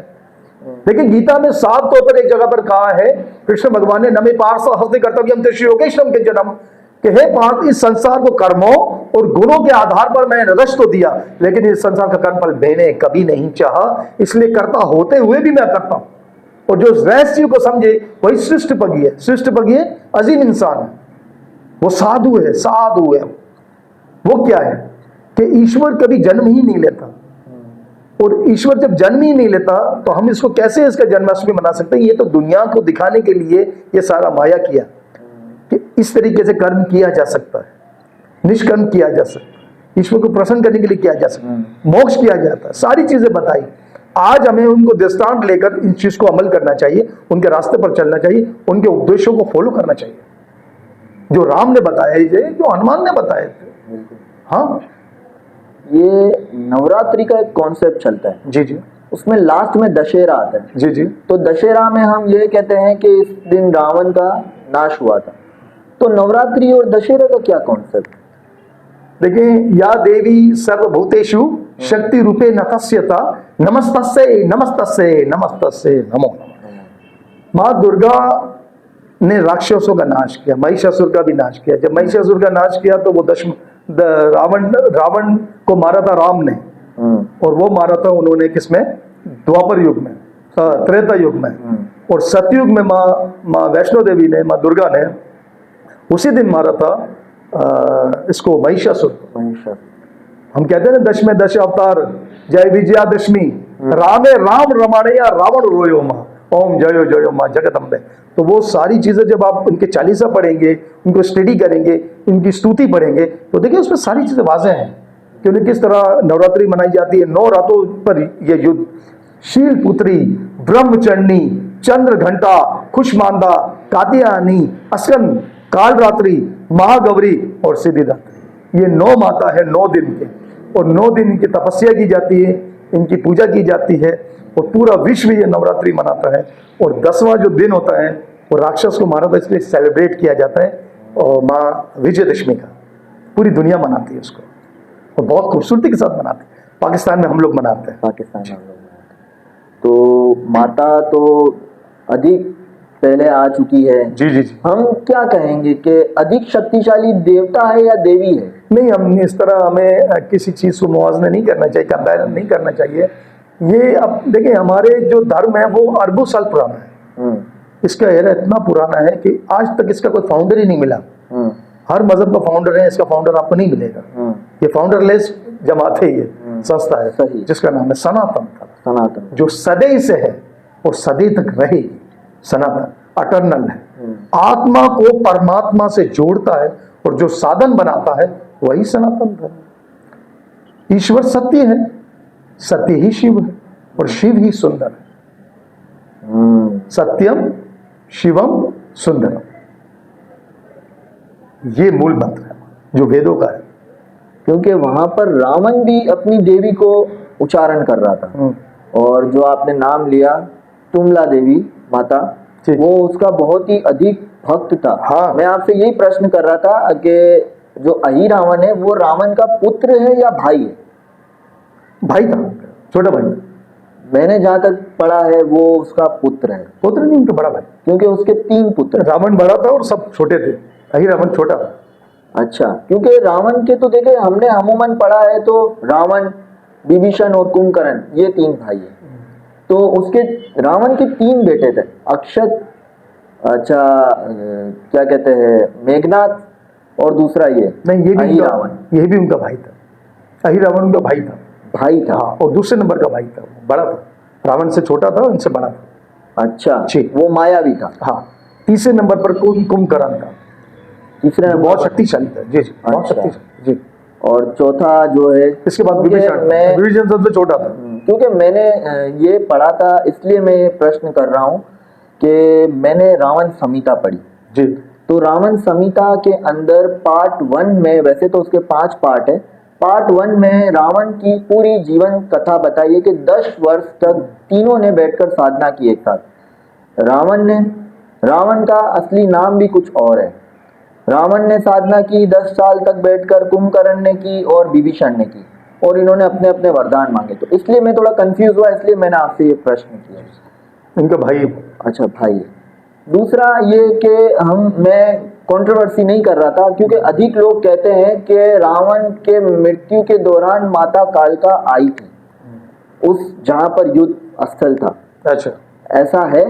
लेकिन गीता में साफ तौर पर एक जगह पर कहा है, कृष्ण भगवान ने नमे पार्थ हस्ते कर्तव्यम तेषु योगेश्वरम के जन्म, कि हे पार्थ, इस संसार को कर्मों और गुणों के आधार पर मैंने रच तो दिया, लेकिन इस संसार का कर्म फल मैंने कभी नहीं चाहा, इसलिए करता होते हुए भी मैं करता हूं। और जो रहस्य को समझे वही सृष्टपगी है। सृष्टपगी है, अजीम इंसान है, वो साधु है, साधु है। वो क्या है कि ईश्वर कभी जन्म ही नहीं लेता, और ईश्वर जब जन्म ही नहीं लेता तो हम इसको कैसे इसका जन्माष्टमी मना सकते हैं? ये तो दुनिया को दिखाने के लिए ये सारा माया किया कि इस तरीके से कर्म किया जा सकता है, निष्कर्म किया जा सकता है, ईश्वर को प्रसन्न करने के लिए किया जा सकता है, मोक्ष किया जाता है, सारी चीजें बताई। आज हमें उनको दृष्टांत लेकर इन चीज को अमल करना चाहिए, उनके रास्ते पर चलना चाहिए, उनके उपदेशों को फॉलो करना चाहिए, जो राम ने बताया, जो हनुमान ने बताए थे। हाँ, ये नवरात्रि का एक कॉन्सेप्ट चलता है जी जी, उसमें लास्ट में दशहरा आता है जी जी। तो दशहरा में हम ये कहते हैं कि इस दिन रावण का नाश हुआ था। तो नवरात्रि और दशहरा का क्या कॉन्सेप्ट? देखिए, या देवी सर्वभूतेषु शक्ति रूपे नतस्यता नमस्तस्यै नमस्तस्यै नमस्तस्यै नमो नमः। माँ दुर्गा ने राक्षसों का नाश किया, महिषासुर का भी नाश किया। जब महिषासुर का नाश किया तो वो रावण को मारा था राम ने, और वो मारा था उन्होंने किसमें? द्वापर युग में, त्रेता युग में। और सतयुग में माँ वैष्णो देवी ने, माँ दुर्गा ने उसी दिन मारा था इसको, महिषासुर। हम कहते हैं ना, दश में दश अवतार, जय विजयादशमी, रामे राम रमाणे या रावण रोयो माँ, ओम जयो जयो माँ जगदम्बे। तो वो सारी चीजें जब आप उनके चालीसा पढ़ेंगे, उनको स्टडी करेंगे, उनकी स्तुति पढ़ेंगे, तो देखिए उसमें सारी चीजें वाज़ेह हैं कि उन्हें किस तरह नवरात्रि मनाई जाती है। 9 रातों पर ये युद्ध, शीलपुत्री, ब्रह्मचंडी, चंद्र घंटा, खुशमांदा, कात्यायनी, अस्कन, कालरात्रि, महागौरी और सिद्धिदात्री, ये 9 माता है 9 दिन के, और 9 दिन की तपस्या की जाती है, इनकी पूजा की जाती है, और पूरा विश्व ये नवरात्रि मनाता है। और 10वां जो दिन होता है वो राक्षस को मारा था इसलिए सेलिब्रेट किया जाता है, और माँ विजयदशमी का पूरी दुनिया मनाती है उसको, और बहुत खूबसूरती के साथ मनाते हैं। पाकिस्तान में हम लोग मनाते हैं। पाकिस्तान में हम लोग मनाते हैं। तो माता तो अधिक पहले आ चुकी है। जी जी जी। हम क्या कहेंगे कि अधिक शक्तिशाली देवता है या देवी है? नहीं, हम इस तरह हमें किसी चीज को मुआवजा नहीं करना चाहिए, कंपेरिजन नहीं करना चाहिए। ये अब देखिए, हमारे जो धर्म है वो अरबों साल पुराना है, इसका एरा इतना पुराना है कि आज तक इसका कोई फाउंडर ही नहीं मिला। हर मजहब का फाउंडर है, इसका फाउंडर आपको नहीं मिलेगा। ये फाउंडरलेस जमात है, ये संस्था है जिसका नाम है सनातन। सनातन जो सदैव से है और सदैव तक रहेगी, सनातन अटर्नल है, आत्मा को परमात्मा से जोड़ता है, और जो साधन बनाता है वही सनातन धर्म। ईश्वर सत्य है, सत्य ही शिव है, और शिव ही सुंदर है। सत्यम शिवम सुंदरम, ये मूल मंत्र है जो वेदों का है। क्योंकि वहां पर रावण भी अपनी देवी को उच्चारण कर रहा था, और जो आपने नाम लिया तुमला देवी माता, वो उसका बहुत ही अधिक भक्त था। हाँ। मैं आपसे यही प्रश्न कर रहा था कि जो अहि रावण है वो रावण का पुत्र है या भाई है? भाई था, छोटा भाई। मैंने जहां तक पढ़ा है वो उसका पुत्र है। पुत्र नहीं, उनका बड़ा भाई, क्योंकि उसके 3 पुत्र। रावण बड़ा था और सब छोटे थे, अहि रावण छोटा था। अच्छा, क्योंकि रावण के तो देखे हमने अमूमन पढ़ा है तो रावण, विभीषण और कुंभकर्ण, ये 3 भाई है। तो उसके रावण के 3 बेटे थे, अक्षत, अच्छा क्या कहते हैं, मेघनाथ, और दूसरा ये नहीं, ये भी अहि रावण। ये भी उनका भाई था, अहि रावण उनका भाई था। हाँ, और दूसरे नंबर का भाई था, बड़ा था, रावण से छोटा था, उनसे बड़ा था। अच्छा, जी। वो मायावी था। हाँ, तीसरे नंबर पर कुंभकर्ण था, तीसरे नंबर बहुत शक्तिशाली था। जी जी, बहुत अच्छा। शक्तिशाली। जी। और चौथा जो है, इसके बाद विभीषण सबसे छोटा था। क्योंकि मैंने ये पढ़ा था, इसलिए मैं ये प्रश्न कर रहा हूँ कि मैंने रावण संहिता पढ़ी। जी। तो रावण संहिता के अंदर पार्ट 1 में, वैसे तो उसके 5 पार्ट है, पार्ट 1 में रावण की पूरी जीवन कथा बताई है कि 10 वर्ष तक तीनों ने बैठकर साधना की एक साथ। रावण ने, रावण का असली नाम भी कुछ और है। रावण ने साधना की, 10 साल तक बैठकर कुंभकर्ण ने की और विभीषण ने की, और इन्होंने अपने अपने वरदान मांगे। तो इसलिए मैं थोड़ा कंफ्यूज हुआ, इसलिए मैंने आपसे ये प्रश्न किया। इनका भाई। अच्छा, भाई। दूसरा ये कि मैं कंट्रोवर्सी नहीं कर रहा था, क्योंकि अधिक लोग कहते हैं कि रावण के मृत्यु के दौरान माता कालिका आई थी उस जहां पर युद्ध स्थल था। अच्छा, ऐसा है?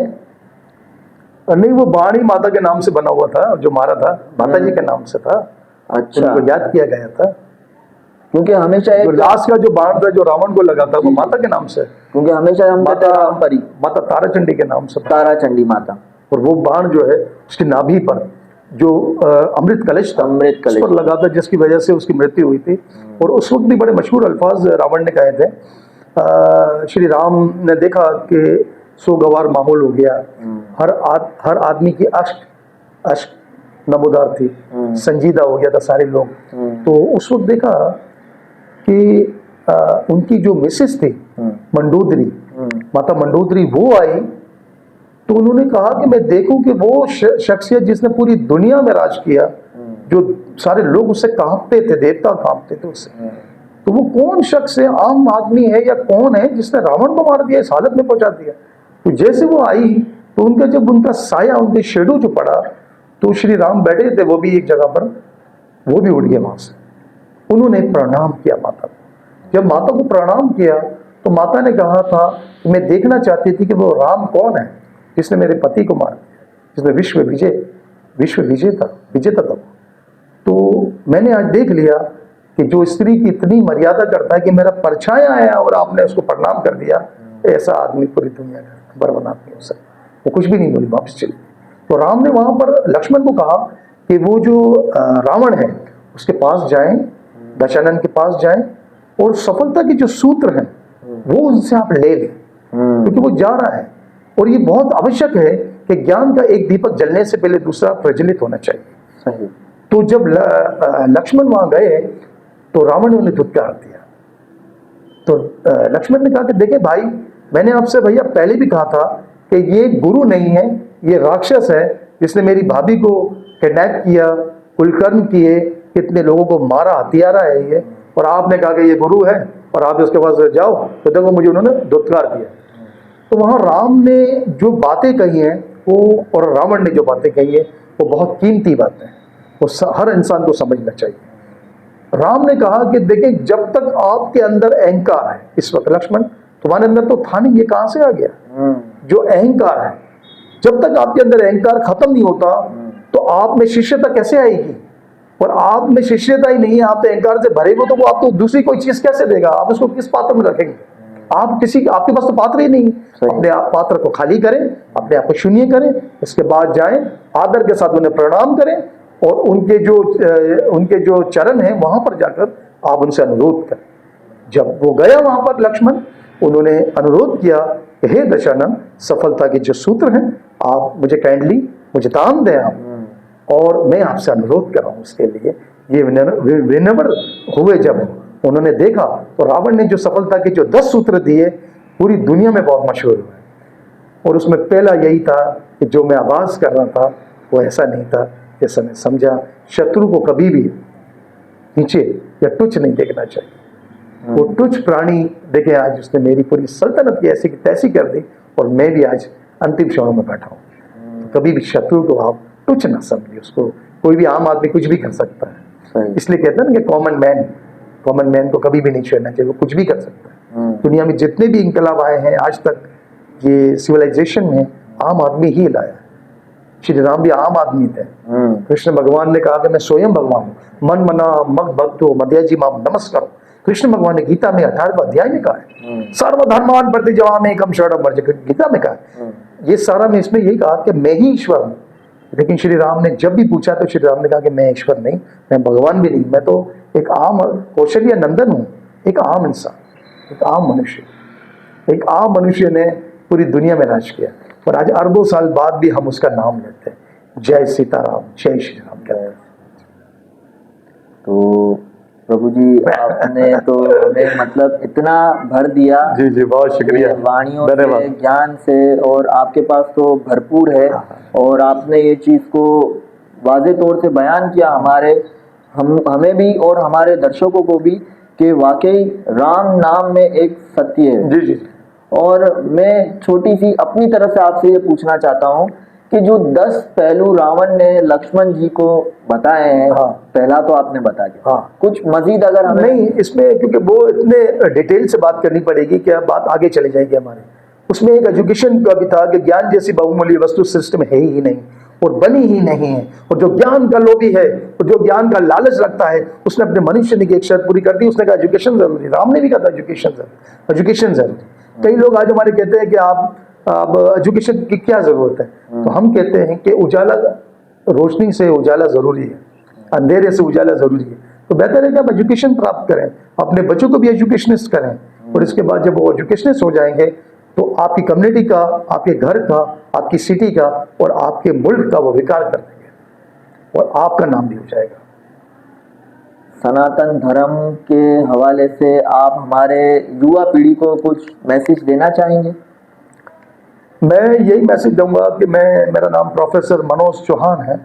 नहीं, वो बाण ही माता के नाम से बना हुआ था, जो मारा था माता जी के नाम से था। अच्छा, उनको याद किया गया था, क्योंकि हमेशा जो एक लास्ट का जो बाण था जो रावण को लगा था वो माता के नाम से, क्योंकि हमेशा हम कहते हैं रामपरी, माता ताराचंडी के नाम से था। तारा चंडी माता। और वो बाण जो है उसकी नाभि पर जो अमृत कलश था, अमृत कलश उस पर लगा था, जिसकी वजह से उसकी मृत्यु हुई थी। और उस वक्त भी बड़े मशहूर अल्फाज रावण ने कहे थे। श्री राम ने देखा कि सोगवार माहौल हो गया, हर आदमी की अश्क नमोदार थी, संजीदा हो गया था सारे लोग। तो उस वक्त देखा कि उनकी जो मिसेस थी मंडोदरी, माता मंडोदरी, वो आई। तो उन्होंने कहा कि मैं देखूं कि वो शख्सियत जिसने पूरी दुनिया में राज किया, जो सारे लोग उससे कांपते थे, देवता कांपते थे उससे, तो वो कौन शख्स है, आम आदमी है या कौन है जिसने रावण को मार दिया, इस हालत में पहुंचा दिया। तो जैसे वो आई तो जब उनका साया, उनके शेडो जो पड़ा, तो श्री राम बैठे थे वो भी एक जगह पर, वो भी उठ गए वहां से। उन्होंने प्रणाम किया माता को। जब माता को प्रणाम किया तो माता ने कहा था कि मैं देखना चाहती थी कि वो राम कौन है जिसने मेरे पति को मार दिया, जिसने विश्व विजेता था। तो मैंने आज देख लिया कि जो स्त्री की इतनी मर्यादा करता है कि मेरा परछाया आया और आपने उसको प्रणाम कर दिया, ऐसा आदमी पूरी दुनिया का बर्बाद नहीं हो सकता। वो कुछ भी नहीं बोली, वापस चली। तो राम ने वहां पर लक्ष्मण को कहा कि वो जो रावण है उसके पास जाएं, दशानन के पास जाएं, और सफलता के जो सूत्र हैं वो उनसे आप ले लें, क्योंकि वो जा रहा है। और ये बहुत आवश्यक है कि ज्ञान का एक दीपक जलने से पहले दूसरा प्रज्वलित होना चाहिए। सही। तो जब लक्ष्मण वहां गए तो रावण ने उन्हें धुतकार दिया। तो लक्ष्मण ने कहा कि देखे भाई, मैंने आपसे भैया पहले भी कहा था कि ये गुरु नहीं है, ये राक्षस है जिसने मेरी भाभी को किडनैप किया, कुलकर्म किए, कितने लोगों को मारा, हथियारा है ये, और आपने कहा कि ये गुरु है और आप उसके पास जाओ। तो देखो मुझे उन्होंने धुतकार दिया। तो वहां राम ने जो बातें कही हैं वो, और रावण ने जो बातें कही है वो बहुत कीमती बातें हैं, वो हर इंसान को समझना चाहिए। राम ने कहा कि देखिए, जब तक आपके अंदर अहंकार है, इस वक्त लक्ष्मण तुम्हारे अंदर तो था नहीं, ये कहां से आ गया? जो अहंकार है, जब तक आपके अंदर अहंकार खत्म नहीं होता तो आप में शिष्यता कैसे आएगी? और आप में शिष्यता ही नहीं है, आप अहंकार से भरे हो, तो वो आपको दूसरी कोई चीज कैसे देगा? आप उसको किस पात्र में रखेंगे? आपके पास तो पात्र ही नहीं। अपने आप पात्र को खाली करें, अपने आप को शून्य करें, इसके बाद जाएं, आदर के साथ उन्हें प्रणाम करें, और उनके जो चरण हैं वहां पर जाकर आप उनसे अनुरोध करें। जब वो गया वहां पर लक्ष्मण, उन्होंने अनुरोध किया कि हे दशानन, सफलता के जो सूत्र हैं आप मुझे दान दें आप, और मैं आपसे अनुरोध कर रहा हूं उसके लिए। ये विनम्र हुए जब उन्होंने देखा, तो रावण ने जो सफलता के जो 10 सूत्र दिए पूरी दुनिया में बहुत मशहूर हुए। और उसमें पहला यही था कि जो मैं आवाज कर रहा था वो ऐसा नहीं था जैसा मैं समझा। शत्रु को कभी भी नीचे या तुच्छ नहीं देखना चाहिए। वो तुच्छ प्राणी, देखे आज उसने मेरी पूरी सल्तनत की ऐसी की तैसी कर दी, और मैं भी आज अंतिम क्षणों में बैठा हूँ। तो कभी भी शत्रु को आप तुच्छ ना समझिए। उसको कोई भी आम आदमी कुछ भी कर सकता है। इसलिए कहते हैं ना कि कॉमन मैन को कभी भी नहीं छेड़ना चाहिए, वो कुछ भी कर सकता है। दुनिया में जितने भी इंकलाब आए हैं आज तक, ये सिविलाइजेशन में आम आदमी ही लाया। श्री राम भी आम आदमी थे। कृष्ण भगवान ने कहा कि मैं स्वयं भगवान हूँ, मन मना मग भक्तो मध्याजी माम नमस्कार। कृष्ण भगवान ने गीता में 18वें अध्याय में कहा है, सर्वधर्मान प्रतिजवाम एकम शरणम व्रज, गीता में कहा है। ये सारा में इसमें यही कहा कि मैं ही ईश्वर हूँ। लेकिन श्री राम ने जब भी पूछा तो श्री राम ने कहा कि मैं ईश्वर नहीं, मैं भगवान भी नहीं, मैं तो एक आम कौशल्य नंदन हूँ, एक आम इंसान, एक आम मनुष्य। एक आम मनुष्य ने पूरी दुनिया में राज किया, और आज अरबों साल बाद भी हम उसका नाम लेते हैं। जय सीताराम, जय श्री राम कहते हैं। तो प्रभु प्रभु जी, आपने तो हमें मतलब इतना भर दिया जी जी, बहुत शुक्रिया, ये वाणियों धन्यवाद। से, ज्ञान से, और आपके पास तो भरपूर है। और आपने ये चीज को वाज़े तौर से बयान किया हमें भी और हमारे दर्शकों को भी, कि वाकई राम नाम में एक सत्य है। जी जी। और मैं छोटी सी अपनी तरफ से आपसे ये पूछना चाहता हूँ कि जो 10 पहलू रावण ने लक्ष्मण जी को बताए हैं, हाँ। पहला तो आपने बता दिया, हाँ। कुछ मजीद अगर हमें नहीं, इसमें क्योंकि वो इतने डिटेल से बात करनी पड़ेगी कि बात आगे चले जाएगी हमारे। उसमें एक एजुकेशन का भी था कि ज्ञान जैसी बहुमूल्य वस्तु सिस्टम है ही नहीं और बनी ही नहीं है, और जो ज्ञान का लोभी है और जो ज्ञान का लालच रखता है, उसने अपने मनुष्य ने की एक शर्त पूरी कर दी। उसने कहा एजुकेशन जरूरी, राम ने भी कहा था एजुकेशन जरूरी। कई लोग आज हमारे कहते हैं कि आप एजुकेशन की क्या जरूरत है, तो हम कहते हैं कि उजाला, रोशनी से उजाला जरूरी है, अंधेरे से उजाला जरूरी है। तो बेहतर है कि आप एजुकेशन प्राप्त करें, अपने बच्चों को भी एजुकेशनिस्ट करें, और इसके बाद जब वो एजुकेशनिस्ट हो जाएंगे तो आपकी कम्युनिटी का, आपके घर का, आपकी सिटी का और आपके मुल्क का वो विकास कर देंगे और आपका नाम भी हो जाएगा। सनातन धर्म के हवाले से आप हमारे युवा पीढ़ी को कुछ मैसेज देना चाहेंगे? मैं यही मैसेज दूंगा कि मेरा नाम प्रोफेसर मनोज चौहान है।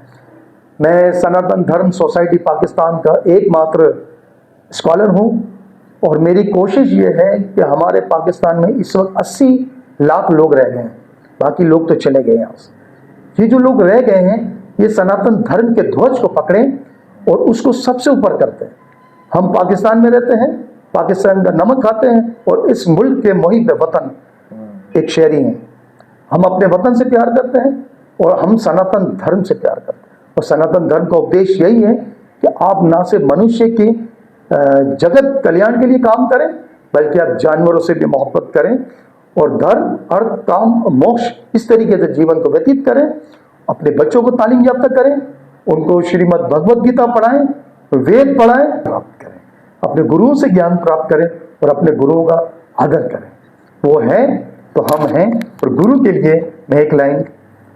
मैं सनातन धर्म सोसाइटी पाकिस्तान का एकमात्र स्कॉलर हूँ, और मेरी कोशिश ये है कि हमारे पाकिस्तान में इस वक्त 80 लाख लोग रह गए हैं, बाकी लोग तो चले गए यहाँ से। ये जो लोग रह गए हैं, ये सनातन धर्म के ध्वज को पकड़ें और उसको सबसे ऊपर करते हैं। हम पाकिस्तान में रहते हैं, पाकिस्तान का नमक खाते हैं, और इस मुल्क के मुहिब वतन एक शहरी हैं। हम अपने वतन से प्यार करते हैं और हम सनातन धर्म से प्यार करते हैं, और सनातन धर्म का उद्देश्य यही है कि आप ना सिर्फ मनुष्य की जगत कल्याण के लिए काम करें, बल्कि आप जानवरों से भी मोहब्बत करें, और धर्म, अर्थ, काम, मोक्ष इस तरीके से जीवन को व्यतीत करें। अपने बच्चों को तालीम याफ्ता करें, उनको श्रीमद् भगवद गीता पढ़ाएं, वेद पढ़ाएं, प्राप्त करें, अपने गुरुओं से ज्ञान प्राप्त करें और अपने गुरुओं का आदर करें। वो है तो हम हैं। और गुरु के लिए मैं एक लाइन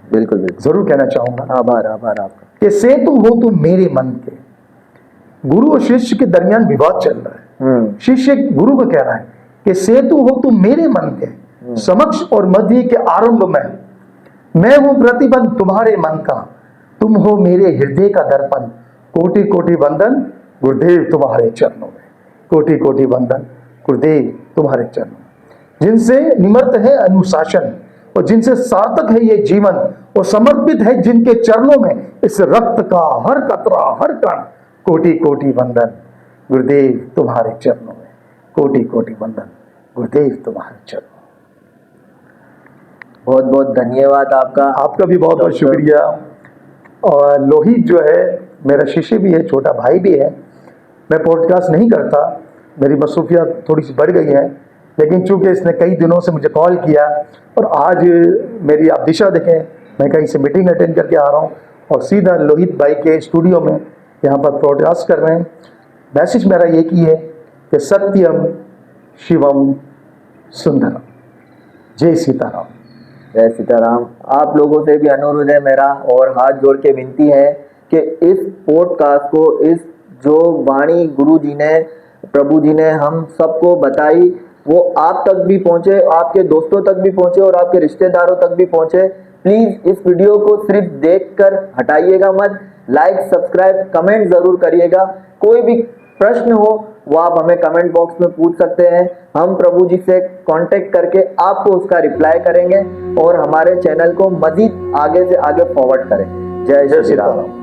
बिल्कुल जरूर कहना चाहूंगा। आभार आपका। कि सेतु हो तुम मेरे मन के। गुरु और शिष्य के दरमियान विवाद चल रहा है। शिष्य गुरु को कह रहा है कि सेतु हो तुम मेरे मन के, समक्ष और मध्य के आरंभ में मैं हूं प्रतिबंध तुम्हारे मन का, तुम हो मेरे हृदय का दर्पण, कोटि कोटि वंदन गुरुदेव तुम्हारे चरणों में, कोटि कोटि वंदन गुरुदेव तुम्हारे चरणों में। जिनसे निमर्त है अनुशासन और जिनसे सार्थक है ये जीवन, और समर्पित है जिनके चरणों में इस रक्त का हर कतरा हर कण, कोटि कोटि वंदन गुरुदेव तुम्हारे चरणों में, कोटि कोटि वंदन गुरुदेव तुम्हारे चरणों में। बहुत बहुत धन्यवाद आपका भी बहुत बहुत शुक्रिया। और लोहित जो है मेरा शिष्य भी है, छोटा भाई भी है। मैं पॉडकास्ट नहीं करता, मेरी मसरूफियत थोड़ी सी बढ़ गई है, लेकिन चूंकि इसने कई दिनों से मुझे कॉल किया, और आज मेरी आप दिशा देखें, मैं कहीं से मीटिंग अटेंड करके आ रहा हूँ और सीधा लोहित भाई के स्टूडियो में यहाँ पर पॉडकास्ट कर रहे हैं। मैसेज मेरा एक ही है कि सत्यम शिवम सुंदरम। जय सीताराम। जय सीताराम। आप लोगों से भी अनुरोध है मेरा, और हाथ जोड़ के विनती है कि इस पॉडकास्ट को, इस जो वाणी गुरु जी ने, प्रभु जी ने हम सबको बताई, वो आप तक भी पहुंचे, आपके दोस्तों तक भी पहुंचे और आपके रिश्तेदारों तक भी पहुंचे। प्लीज इस वीडियो को सिर्फ देखकर हटाइएगा मत, लाइक, सब्सक्राइब, कमेंट जरूर करिएगा। कोई भी प्रश्न हो वो आप हमें कमेंट बॉक्स में पूछ सकते हैं, हम प्रभु जी से कांटेक्ट करके आपको उसका रिप्लाई करेंगे और हमारे चैनल को मजीद आगे से आगे फॉरवर्ड करें। जय श्री राम।